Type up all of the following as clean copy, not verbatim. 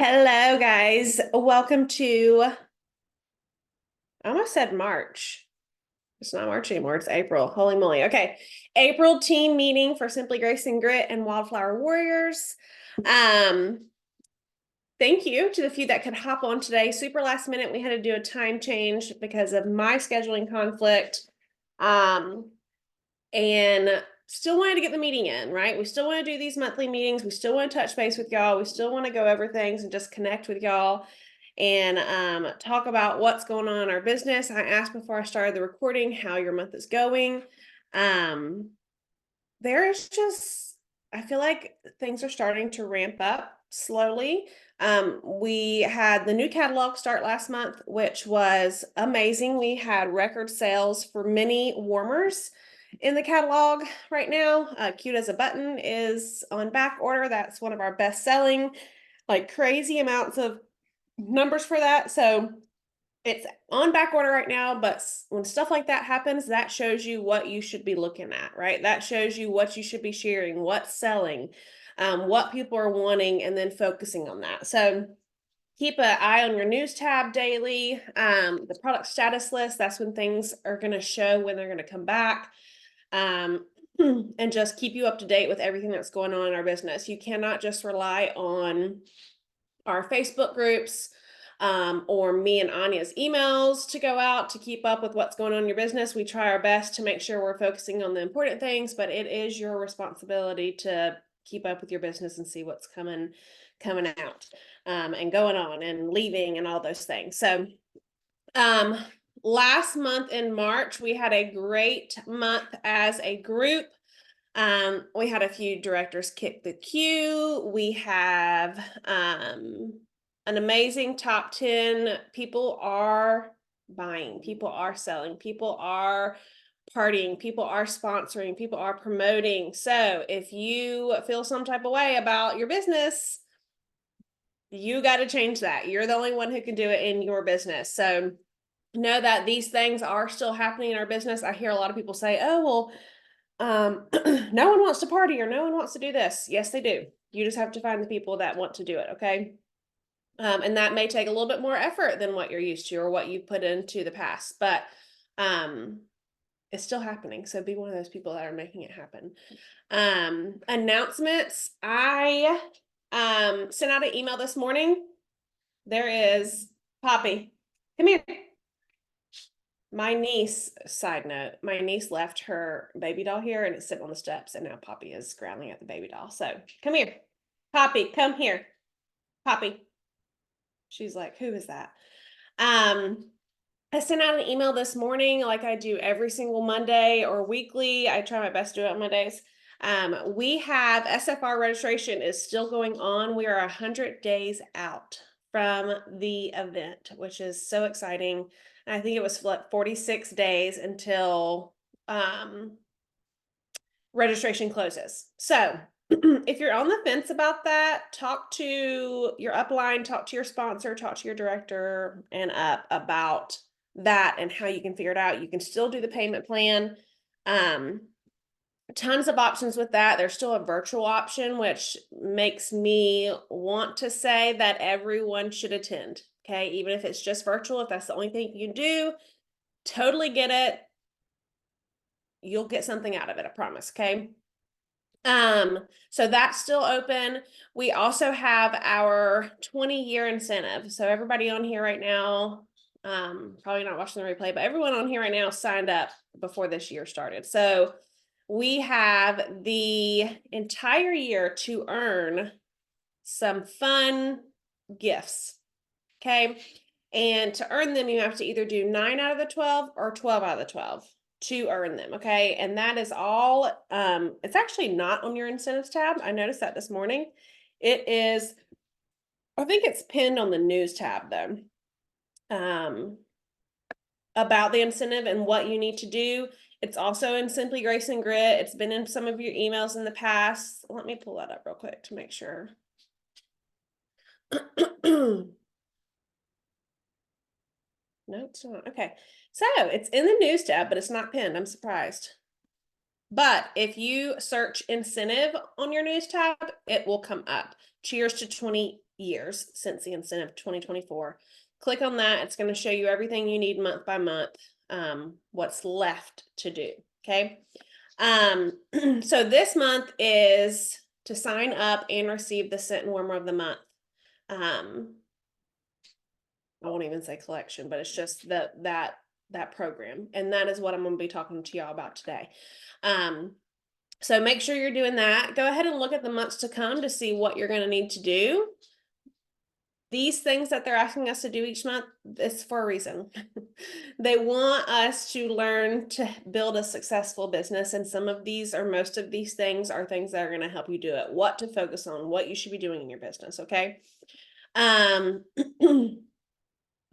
Hello, guys. Welcome to, I almost said March. It's not March anymore. It's April. Holy moly. Okay. April team meeting for Simply Grace and Grit and Wildflower Warriors. Um, Thank you to the few that could hop on today. Super last minute. We had to do a time change because of my scheduling conflict. And still wanted to get the meeting in, right? We still want to do these monthly meetings. We still want to touch base with y'all. We still want to go over things and just connect with y'all and talk about what's going on in our business. I asked before I started the recording how your month is going. There is just, I feel like things are starting to ramp up slowly. We had the new catalog start last month, which was amazing. We had record sales for mini warmers in the catalog right now. Cute as a Button is on back order. That's one of our best selling, like crazy amounts of numbers for that. So it's on back order right now, but when stuff like that happens, that shows you what you should be looking at, right? That shows you what you should be sharing, what's selling, what people are wanting, and then focusing on that. So keep an eye on your news tab daily. The product status list, that's when things are going to show when they're going to come back. And just keep you up to date with everything that's going on in our business. You cannot just rely on our Facebook groups or me and Anya's emails to go out to keep up with what's going on in your business. We try our best to make sure we're focusing on the important things, but it is your responsibility to keep up with your business and see what's coming out and going on and leaving and all those things. So last month in March, we had a great month as a group. We had a few directors kick the queue. We have an amazing top 10. People are buying, people are selling, people are partying, people are sponsoring, people are promoting. So if you feel some type of way about your business, you got to change that. You're the only one who can do it in your business. So know that these things are still happening in our business. I hear a lot of people say, oh, well, no one wants to party or no one wants to do this. Yes, they do. You just have to find the people that want to do it. Okay. And that may take a little bit more effort than what you're used to or what you've put into the past, but, it's still happening. So be one of those people that are making it happen. Announcements. I, sent out an email this morning. There is Poppy. Come here. My niece, side note, my niece left her baby doll here and it's sitting on the steps, and now Poppy is growling at the baby doll. So come here. Poppy, come here. Poppy. She's like, who is that? I sent out an email this morning, like I do every single Monday or weekly. I try my best to do it on Mondays. We have SFR registration is still going on. We are 100 days out from the event, which is so exciting. And I think it was like 46 days until registration closes. So if you're on the fence about that, talk to your upline, talk to your sponsor, talk to your director and up about that and how you can figure it out. You can still do the payment plan. Tons of options with that. There's still a virtual option, which makes me want to say that everyone should attend. Okay, even if it's just virtual, if that's the only thing you can do, totally get it. You'll get something out of it, I promise. Okay. So that's still open. We also have our 20-year incentive. So everybody on here right now, probably not watching the replay, but everyone on here right now signed up before this year started. So we have the entire year to earn some fun gifts. Okay. And to earn them, you have to either do 9 out of the 12 or 12 out of the 12 to earn them. Okay. And that is all, it's actually not on your incentives tab. I noticed that this morning. It is, I think it's pinned on the news tab though. About the incentive and what you need to do. It's also in Simply Grace and Grit. It's been in some of your emails in the past. Let me pull that up real quick to make sure. No, it's not. Okay. So it's in the news tab, but it's not pinned. I'm surprised. But if you search incentive on your news tab, it will come up. Cheers to 20 year's Scentsy Incentive 2024. Click on that. It's going to show you everything you need month by month, what's left to do. Okay. So this month is to sign up and receive the Scent and Warmer of the Month. I won't even say collection, but it's just that program. And that is what I'm going to be talking to y'all about today. So make sure you're doing that. Go ahead and look at the months to come to see what you're going to need to do. These things that they're asking us to do each month, it's for a reason. They want us to learn to build a successful business. And some of these or most of these things are things that are going to help you do it. What to focus on, what you should be doing in your business. Okay. I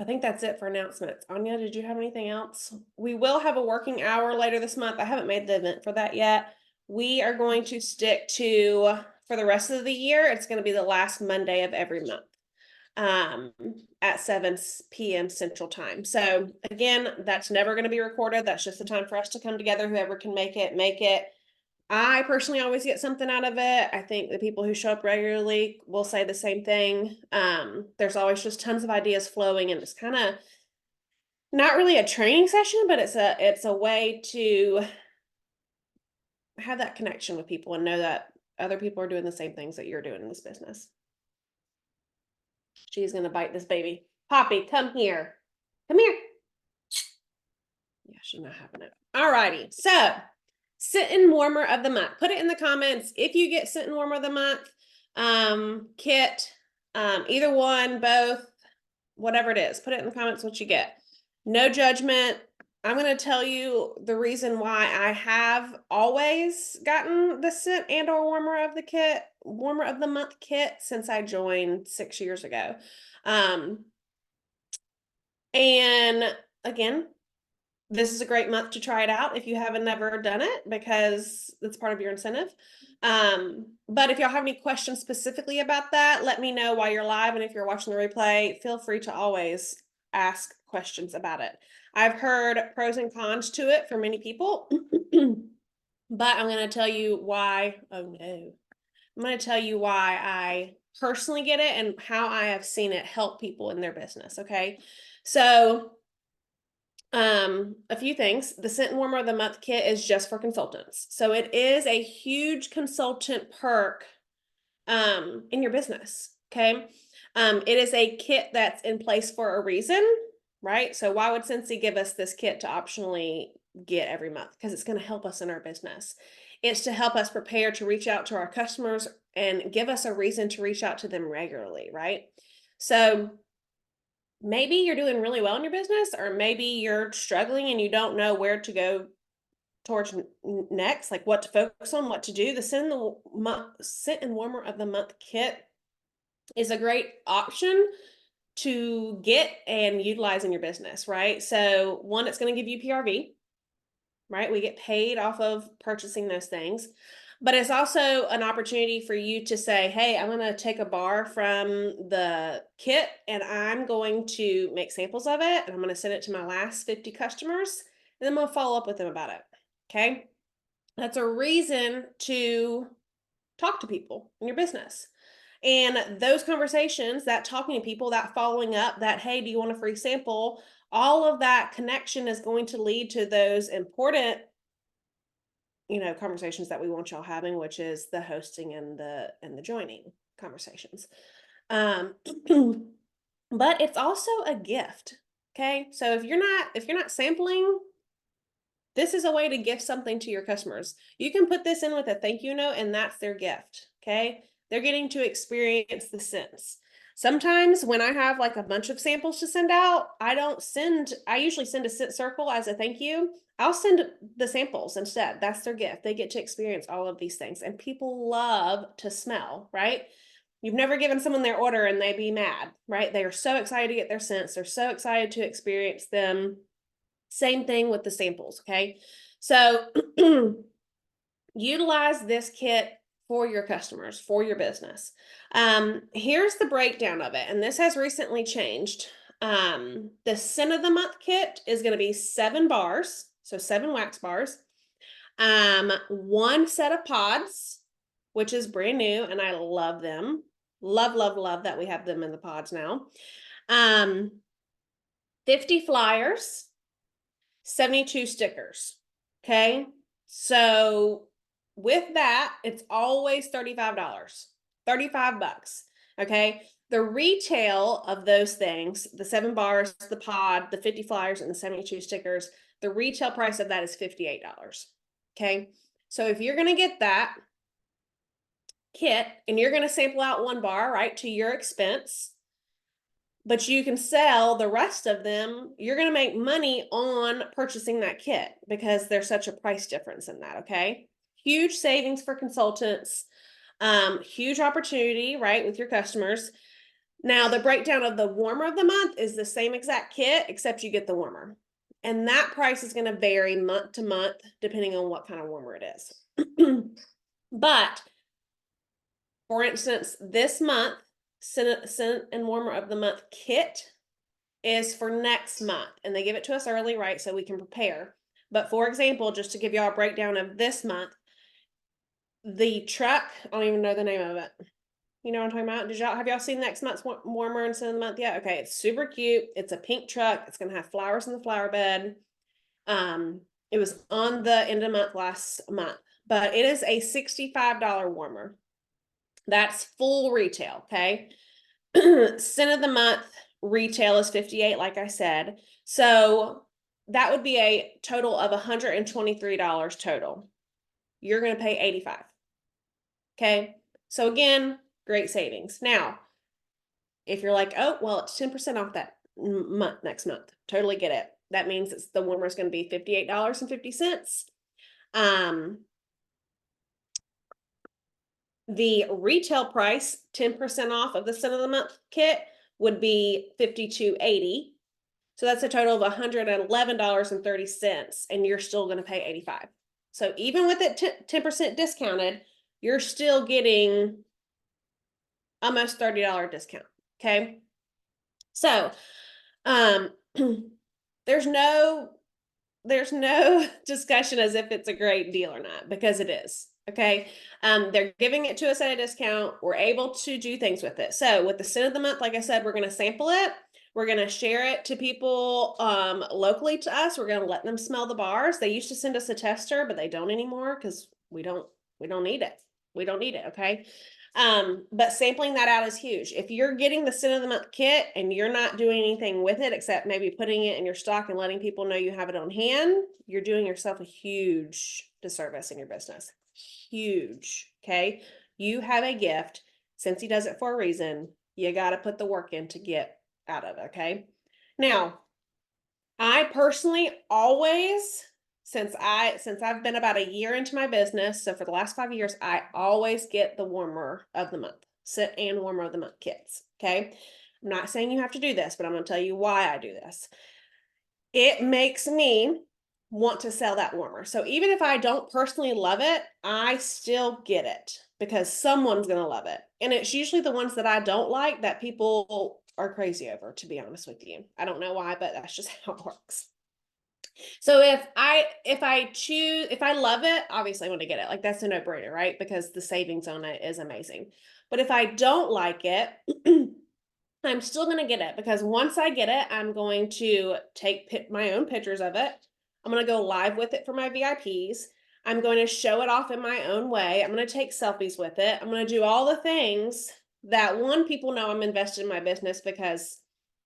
think that's it for announcements. Anya, did you have anything else? We will have a working hour later this month. I haven't made the event for that yet. We are going to stick to, for the rest of the year, it's going to be the last Monday of every month at 7 p.m. Central Time. So again, that's never going to be recorded. That's just the time for us to come together. Whoever can make it, make it. I personally always get something out of it. I think the people who show up regularly will say the same thing. There's always just tons of ideas flowing, and it's kind of not really a training session, but it's a way to have that connection with people and know that other people are doing the same things that you're doing in this business. She's gonna bite this baby. Poppy, come here. Come here. Yeah, she's not having it. All righty. So Scent and Warmer of the Month. Put it in the comments if you get Scent and Warmer of the Month kit, either one, both, whatever it is. Put it in the comments what you get. No judgment. I'm going to tell you the reason why I have always gotten the Scent and or Warmer of the Month kit since I joined 6 years ago. And again, this is a great month to try it out if you haven't never done it, because it's part of your incentive. But if y'all have any questions specifically about that, let me know while you're live. And if you're watching the replay, feel free to always ask questions about it. I've heard pros and cons to it for many people, but I'm going to tell you why. Oh no. I'm going to tell you why I personally get it and how I have seen it help people in their business. Okay. So a few things. The Scent and Warmer of the Month kit is just for consultants. So it is a huge consultant perk in your business. Okay. It is a kit that's in place for a reason, right? So why would Scentsy give us this kit to optionally get every month? Because it's going to help us in our business. It's to help us prepare to reach out to our customers and give us a reason to reach out to them regularly, right? So maybe you're doing really well in your business, or maybe you're struggling and you don't know where to go towards next, like what to focus on, what to do. The Scent and Warmer of the Month kit is a great option to get and utilize in your business, right? So one, it's going to give you PRV, right? We get paid off of purchasing those things. But it's also an opportunity for you to say, hey, I'm going to take a bar from the kit and I'm going to make samples of it. And I'm going to send it to my last 50 customers. And then I'm going to follow up with them about it. Okay. That's a reason to talk to people in your business. And those conversations, that talking to people, that following up, that, hey, do you want a free sample? All of that connection is going to lead to those important conversations that we want y'all having, which is the hosting and the joining conversations. But it's also a gift. Okay. So if you're not sampling, this is a way to gift something to your customers. You can put this in with a thank you note and that's their gift. Okay. They're getting to experience the scents. Sometimes when I have like a bunch of samples to send out, I usually send a scent circle as a thank you. I'll send the samples instead. That's their gift. They get to experience all of these things, and people love to smell, right? You've never given someone their order and they be mad, right? They are so excited to get their scents. They're so excited to experience them. Same thing with the samples. Okay. So utilize this kit for your customers, for your business. Here's the breakdown of it. And this has recently changed. The Scent of the Month kit is going to be 7 bars. So 7 wax bars, 1 set of pods, which is brand new and I love them. Love, love, love that we have them in the pods now. 50 flyers, 72 stickers. Okay. So with that, it's always $35. 35 bucks. Okay. The retail of those things, the 7 bars, the pod, the 50 flyers, and the 72 stickers, the retail price of that is $58. Okay. So if you're going to get that kit and you're going to sample out 1 bar, right, to your expense, but you can sell the rest of them, you're going to make money on purchasing that kit because there's such a price difference in that. Okay. Huge savings for consultants. Huge opportunity, right, with your customers. Now, the breakdown of the warmer of the month is the same exact kit, except you get the warmer. And that price is going to vary month to month, depending on what kind of warmer it is. But for instance, this month, Scent and Warmer of the Month kit is for next month. And they give it to us early, right, so we can prepare. But for example, just to give y'all a breakdown of this month, the truck, I don't even know the name of it. You know what I'm talking about? Have y'all seen next month's warmer and Scent of the Month yet? Okay, it's super cute. It's a pink truck. It's gonna have flowers in the flower bed. It was on the end of the month last month, but it is a $65 warmer. That's full retail. Okay. Scent of the Month retail is 58, like I said. So that would be a total of $123 total. You're going to pay 85. Okay. So again, great savings. Now, if you're like, oh, well, it's 10% off that month next month. Totally get it. That means the warmer is going to be $58.50. The retail price, 10% off of the Scent of the Month kit would be $52.80. So that's a total of $111.30, and you're still going to pay 85. So even with it 10% discounted, you're still getting almost $30 discount. Okay. So, there's no discussion as if it's a great deal or not, because it is. Okay. They're giving it to us at a discount. We're able to do things with it. So with the Scent of the Month, like I said, we're going to sample it. We're going to share it to people locally to us. We're going to let them smell the bars. They used to send us a tester, but they don't anymore because we don't need it. We don't need it. Okay. But sampling that out is huge. If you're getting the Scent of the Month kit and you're not doing anything with it except maybe putting it in your stock and letting people know you have it on hand, you're doing yourself a huge disservice in your business. Huge. Okay. You have a gift. Scentsy does it for a reason. You got to put the work in to get out of it. Okay. Now, I personally always, since I've been about a year into my business, so for the last 5 years, I always get the Warmer of the Month, Scent and Warmer of the Month kits. Okay. I'm not saying you have to do this, but I'm going to tell you why I do this. It makes me want to sell that warmer. So even if I don't personally love it, I still get it because someone's going to love it. And it's usually the ones that I don't like that people are crazy over, to be honest with you. I don't know why, but that's just how it works. So if I love it, obviously I want to get it. Like that's a no-brainer, right? Because the savings on it is amazing. But if I don't like it, I'm still going to get it because once I get it, I'm going to take my own pictures of it. I'm going to go live with it for my VIPs. I'm going to show it off in my own way. I'm going to take selfies with it. I'm going to do all the things that people know I'm invested in my business because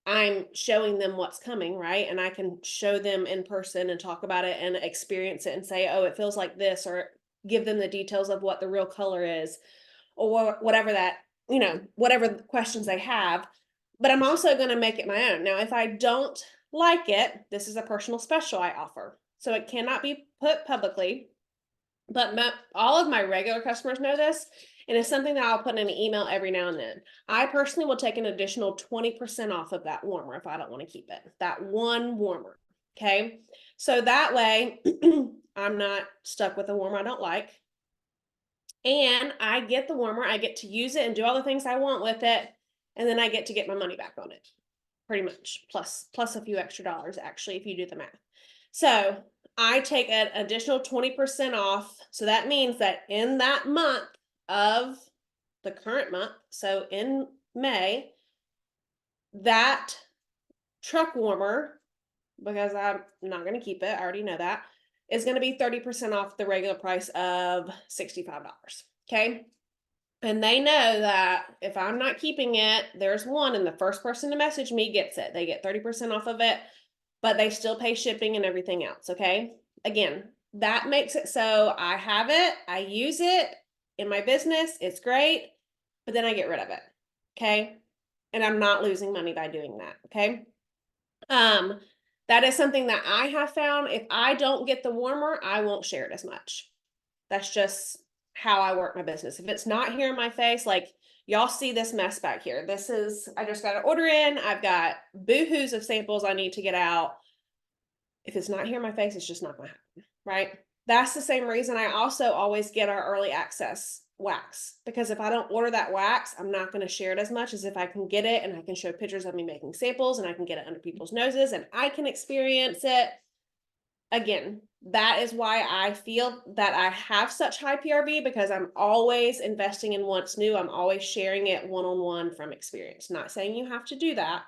I'm showing them what's coming, right? And I can show them in person and talk about it and experience it and say, oh, it feels like this, or give them the details of what the real color is, or whatever whatever questions they have. But I'm also going to make it my own. Now, if I don't like it, this is a personal special I offer. So it cannot be put publicly, but all of my regular customers know this. And it's something that I'll put in an email every now and then. I personally will take an additional 20% off of that warmer if I don't want to keep it. That one warmer. Okay. So that way I'm not stuck with a warmer I don't like. And I get the warmer. I get to use it and do all the things I want with it. And then I get to get my money back on it. Pretty much. Plus a few extra dollars, actually, if you do the math. So I take an additional 20% off. So that means that in that month of the current month, so in May, that truck warmer, because I'm not going to keep it, I already know that, is going to be 30% off the regular price of $65. Okay. And they know that if I'm not keeping it, there's one, and the first person to message me gets it. They get 30% off of it, but they still pay shipping and everything else. Okay. Again, that makes it so I have it, I use it in my business, it's great, but then I get rid of it. Okay. And I'm not losing money by doing that. Okay. That is something that I have found. If I don't get the warmer, I won't share it as much. That's just how I work my business. If it's not here in my face, like y'all see this mess back here. This is, I just got an order in. I've got boohoos of samples I need to get out. If it's not here in my face, it's just not going to happen, right? That's the same reason I also always get our early access wax, because if I don't order that wax, I'm not going to share it as much as if I can get it and I can show pictures of me making samples and I can get it under people's noses and I can experience it. Again, that is why I feel that I have such high PRV, because I'm always investing in what's new. I'm always sharing it one-on-one from experience. Not saying you have to do that,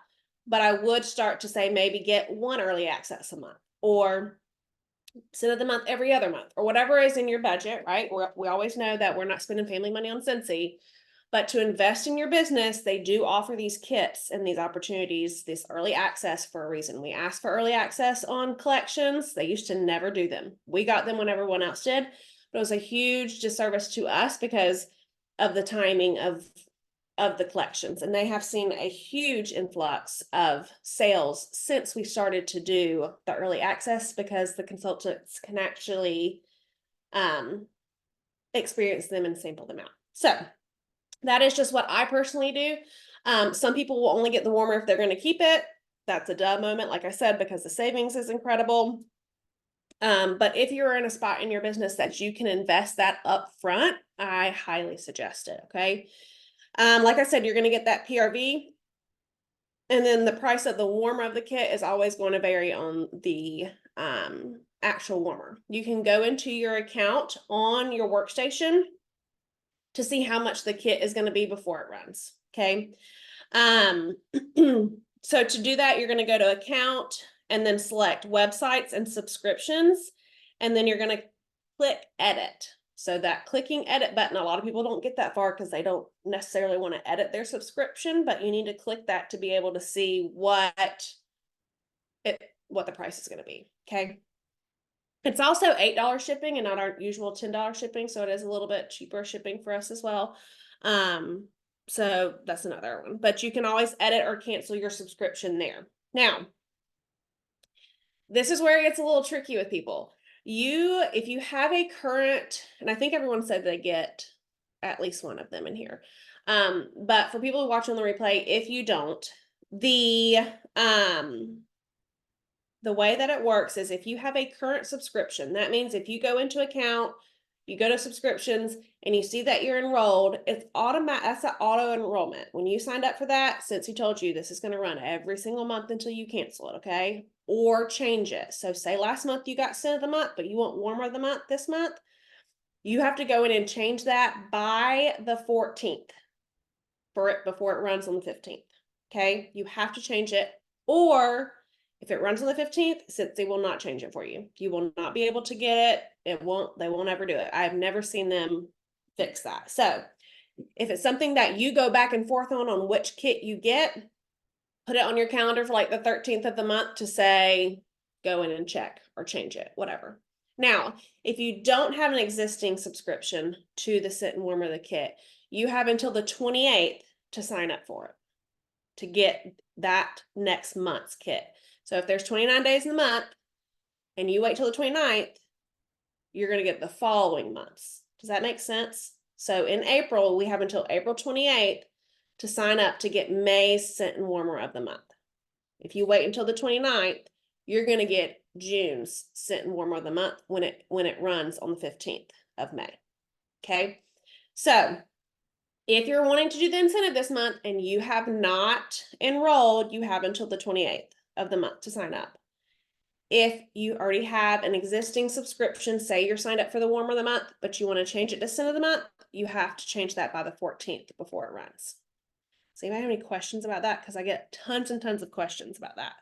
but I would start to say maybe get one early access a month, or cent of the month every other month, or whatever is in your budget, right? We always know that we're not spending family money on Scentsy, but to invest in your business, they do offer these kits and these opportunities, this early access for a reason. We asked for early access on collections. They used to never do them. We got them when everyone else did, but it was a huge disservice to us because of the timing of the collections. And they have seen a huge influx of sales since we started to do the early access, because the consultants can actually experience them and sample them out. So that is just what I personally do. Some people will only get the warmer if they're going to keep it. That's a duh moment, like I said, because the savings is incredible. But if you're in a spot in your business that you can invest that up front, I highly suggest it. Okay. Like I said, you're going to get that PRV, and then the price of the warmer of the kit is always going to vary on the actual warmer. You can go into your account on your workstation to see how much the kit is going to be before it runs. Okay. So to do that, you're going to go to account and then select websites and subscriptions, and then you're going to click edit. So that clicking edit button, a lot of people don't get that far because they don't necessarily want to edit their subscription, but you need to click that to be able to see what the price is going to be. Okay. It's also $8 shipping and not our usual $10 shipping, so it is a little bit cheaper shipping for us as well. So that's another one, but you can always edit or cancel your subscription there. Now, this is where it gets a little tricky with people. If you have a current, and I think everyone said they get at least one of them in here. But for people who watch on the replay, if you don't, the way that it works is if you have a current subscription, that means if you go into account, you go to subscriptions and you see that you're enrolled, it's automatic. That's an auto enrollment. When you signed up for that, Scentsy told you this is going to run every single month until you cancel it, okay? Or change it. So say last month you got scent of the month, but you want warmer of the month this month, you have to go in and change that by the 14th before it runs on the 15th. Okay, you have to change it, or if it runs on the 15th, Scentsy will not change it for you. You will not be able to get it. They won't ever do it. I've never seen them fix that. So if it's something that you go back and forth on which kit you get, put it on your calendar for like the 13th of the month to say, go in and check or change it, whatever. Now, if you don't have an existing subscription to the Scent and Warmer the kit, you have until the 28th to sign up for it, to get that next month's kit. So if there's 29 days in the month and you wait till the 29th, you're going to get the following months. Does that make sense? So in April, we have until April 28th to sign up to get May's Scent and Warmer of the month. If you wait until the 29th, you're going to get June's Scent and Warmer of the month when it runs on the 15th of May. Okay. So if you're wanting to do the incentive this month and you have not enrolled, you have until the 28th of the month to sign up. If you already have an existing subscription, say you're signed up for the warmer of the month, but you want to change it to scent of the month, you have to change that by the 14th before it runs. So anybody have any questions about that? Because I get tons and tons of questions about that.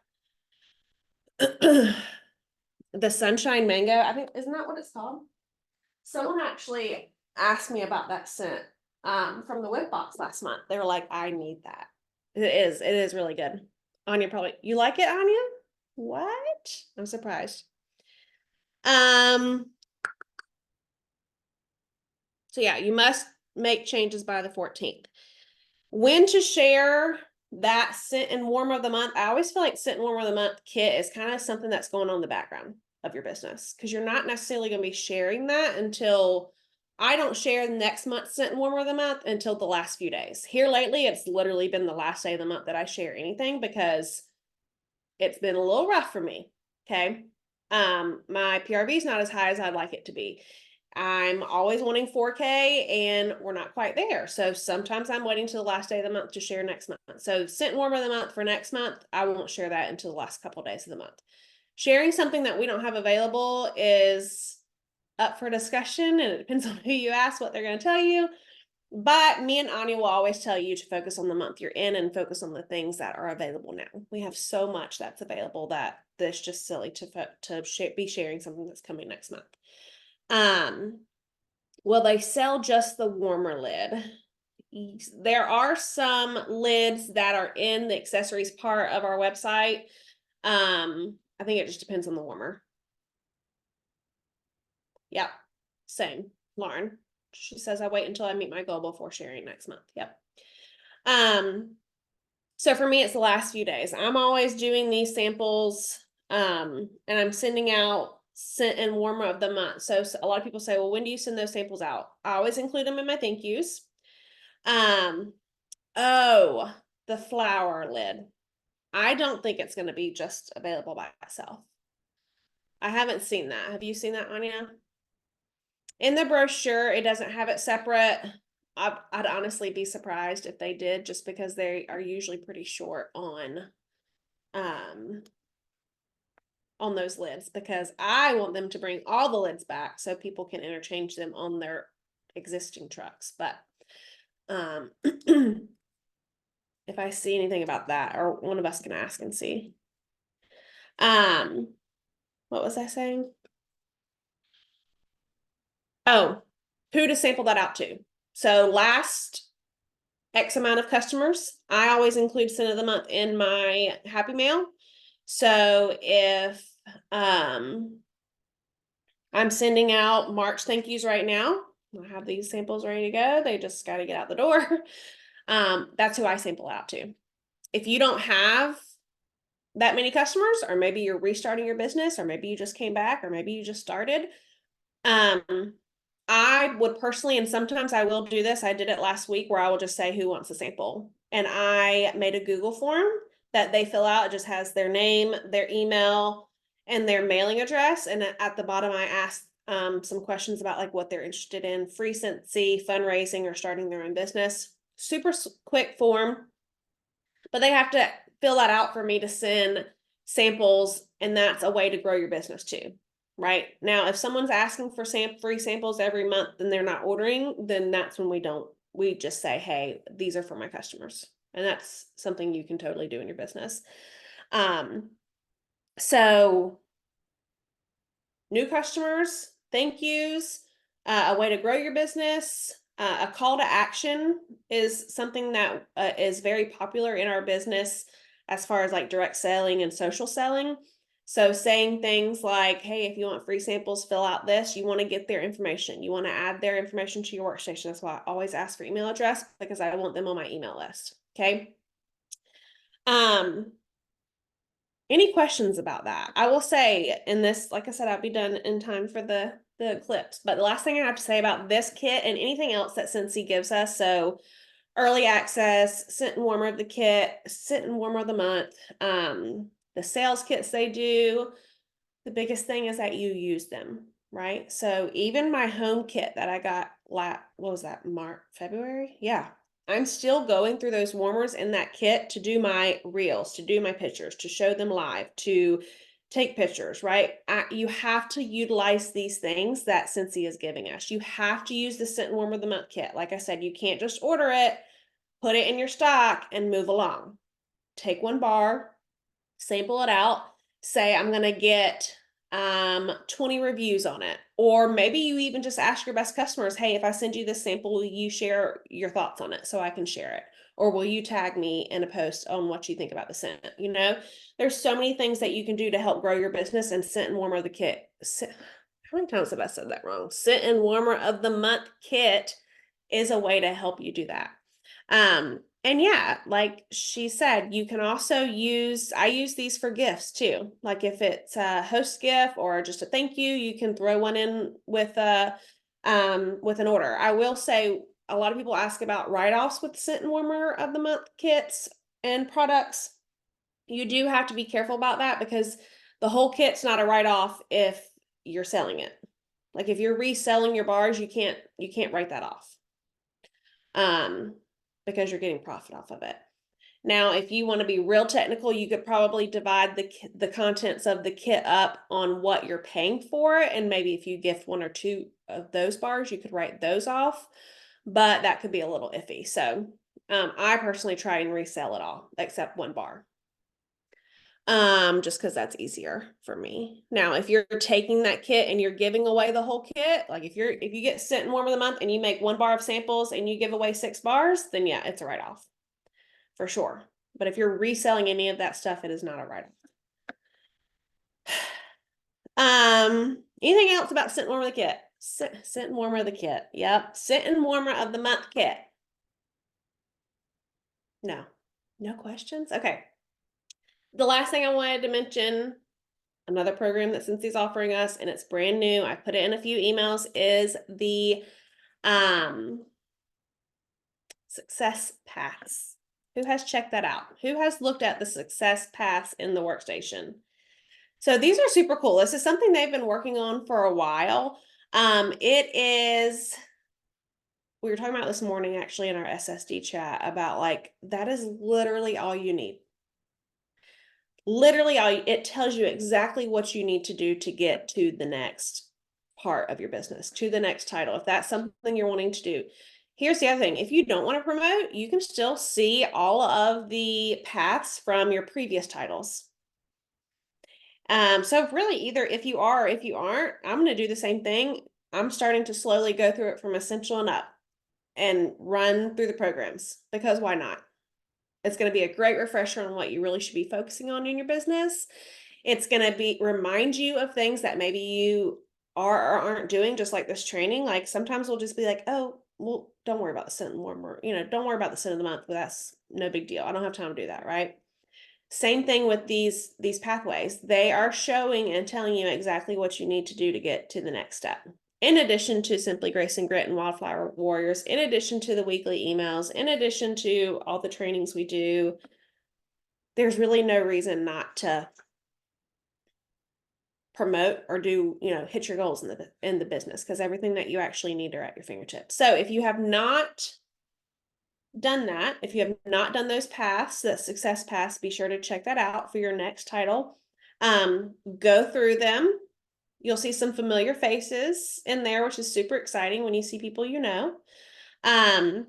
The Sunshine Mango, I think, isn't that what it's called? Someone actually asked me about that scent from the whip box last month. They were like, I need that. It is really good. Anya probably, you like it, Anya? What? I'm surprised. So yeah, you must make changes by the 14th. When to share that scent and warmer of the month? I always feel like scent and warmer of the month kit is kind of something that's going on in the background of your business, because you're not necessarily going to be sharing that until I don't share next month's scent and warmer of the month until the last few days. Here lately, it's literally been the last day of the month that I share anything because it's been a little rough for me. Okay. My PRV is not as high as I'd like it to be. I'm always wanting 4K and we're not quite there. So sometimes I'm waiting till the last day of the month to share next month. So scent and warmer of the month for next month, I won't share that until the last couple of days of the month. Sharing something that we don't have available is up for discussion, and it depends on who you ask, what they're going to tell you. But me and Anya will always tell you to focus on the month you're in and focus on the things that are available now. We have so much that's available that it's just silly to be sharing something that's coming next month. Will they sell just the warmer lid? There are some lids that are in the accessories part of our website. I think it just depends on the warmer. Yep, same. Lauren, she says I wait until I meet my goal before sharing next month. Yep. So for me, it's the last few days. I'm always doing these samples, and I'm sending out scent and warmer of the month. So a lot of people say, well, when do you send those samples out? I always include them in my thank yous. Oh, the flower lid. I don't think it's going to be just available by itself. I haven't seen that. Have you seen that, Anya? In the brochure, it doesn't have it separate. I'd honestly be surprised if they did, just because they are usually pretty short on those lids, because I want them to bring all the lids back so people can interchange them on their existing trucks. But if I see anything about that, or one of us can ask and see. What was I saying? Oh, who to sample that out to. So last X amount of customers, I always include scent of the month in my happy mail. So if I'm sending out March thank yous right now, I have these samples ready to go. They just got to get out the door. That's who I sample out to. If you don't have that many customers, or maybe you're restarting your business, or maybe you just came back, or maybe you just started, I would personally, and sometimes I will do this, I did it last week, where I will just say who wants a sample. And I made a Google form that they fill out. It just has their name, their email, and their mailing address. And at the bottom, I asked some questions about like what they're interested in: free Scentsy, fundraising, or starting their own business. Super quick form, but they have to fill that out for me to send samples, and that's a way to grow your business too. Right now, if someone's asking for free samples every month and they're not ordering, then that's when we just say, hey, these are for my customers. And that's something you can totally do in your business. So new customers, thank yous, a way to grow your business, a call to action is something that is very popular in our business as far as like direct selling and social selling. So saying things like, hey, if you want free samples, fill out this. You want to get their information. You want to add their information to your workstation. That's why I always ask for email address, because I want them on my email list. Okay. Any questions about that? I will say, in this, like I said, I'll be done in time for the clips. But the last thing I have to say about this kit and anything else that Scentsy gives us, so early access, scent and warmer of the kit, scent and warmer of the month, the sales kits they do, the biggest thing is that you use them, right? So even my home kit that I got what was that, February? Yeah. I'm still going through those warmers in that kit to do my reels, to do my pictures, to show them live, to take pictures, right? You have to utilize these things that Scentsy is giving us. You have to use the Scent and Warmer of the Month kit. Like I said, you can't just order it, put it in your stock, and move along. Take one bar, sample it out, say I'm gonna get 20 reviews on it. Or maybe you even just ask your best customers, hey, if I send you this sample, will you share your thoughts on it so I can share it? Or will you tag me in a post on what you think about the scent? You know, there's so many things that you can do to help grow your business, and Scent and Warmer of the Kit. How many times have I said that wrong? Scent and Warmer of the Month kit is a way to help you do that. And yeah, like she said, you can also I use these for gifts too. Like if it's a host gift or just a thank you, you can throw one in with an order. I will say a lot of people ask about write-offs with Scent and Warmer of the Month kits and products. You do have to be careful about that because the whole kit's not a write-off if you're selling it. Like if you're reselling your bars, you can't write that off. Because you're getting profit off of it. Now, if you want to be real technical, you could probably divide the contents of the kit up on what you're paying for it, and maybe if you gift one or two of those bars, you could write those off, but that could be a little iffy. So I personally try and resell it all except one bar. Just because that's easier for me. Now, if you're taking that kit and you're giving away the whole kit, like if you get Scent and Warmer of the Month and you make one bar of samples and you give away 6 bars, then yeah, it's a write-off for sure. But if you're reselling any of that stuff, it is not a write-off. Anything else about Scent and Warmer of the kit? Scent and Warmer of the kit. Yep. Scent and Warmer of the Month kit. No questions? Okay. The last thing I wanted to mention, another program that Scentsy's offering us, and it's brand new, I put it in a few emails, is the Success Pass. Who has checked that out? Who has looked at the Success Pass in the workstation? So these are super cool. This is something they've been working on for a while. It is, we were talking about this morning actually in our SSD chat about like, that is literally all you need. Literally it tells you exactly what you need to do to get to the next part of your business, to the next title, if that's something you're wanting to do. Here's the other thing. If you don't want to promote, you can still see all of the paths from your previous titles. So really either if you are or if you aren't, I'm going to do the same thing. I'm starting to slowly go through it from essential and up and run through the programs because why not? It's going to be a great refresher on what you really should be focusing on in your business. It's going to remind you of things that maybe you are or aren't doing, just like this training. Like sometimes we'll just be like, oh, well, don't worry about the Scent and Warmer, don't worry about the Scent of the Month, but that's no big deal. I don't have time to do that, right? Same thing with these pathways. They are showing and telling you exactly what you need to do to get to the next step. In addition to Simply Grace and Grit and Wildflower Warriors, in addition to the weekly emails, in addition to all the trainings we do, there's really no reason not to promote or do, hit your goals in the business because everything that you actually need are at your fingertips. So if you have not done that, if you have not done those paths, that success paths, be sure to check that out for your next title. Go through them. You'll see some familiar faces in there, which is super exciting when you see people and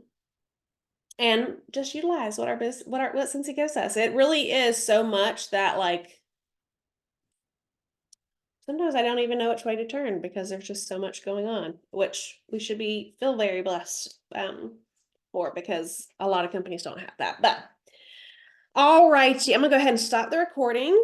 just utilize what Scentsy gives us. It really is so much that like sometimes I don't even know which way to turn because there's just so much going on, which we should feel very blessed for because a lot of companies don't have that. But all righty, I'm gonna go ahead and stop the recording.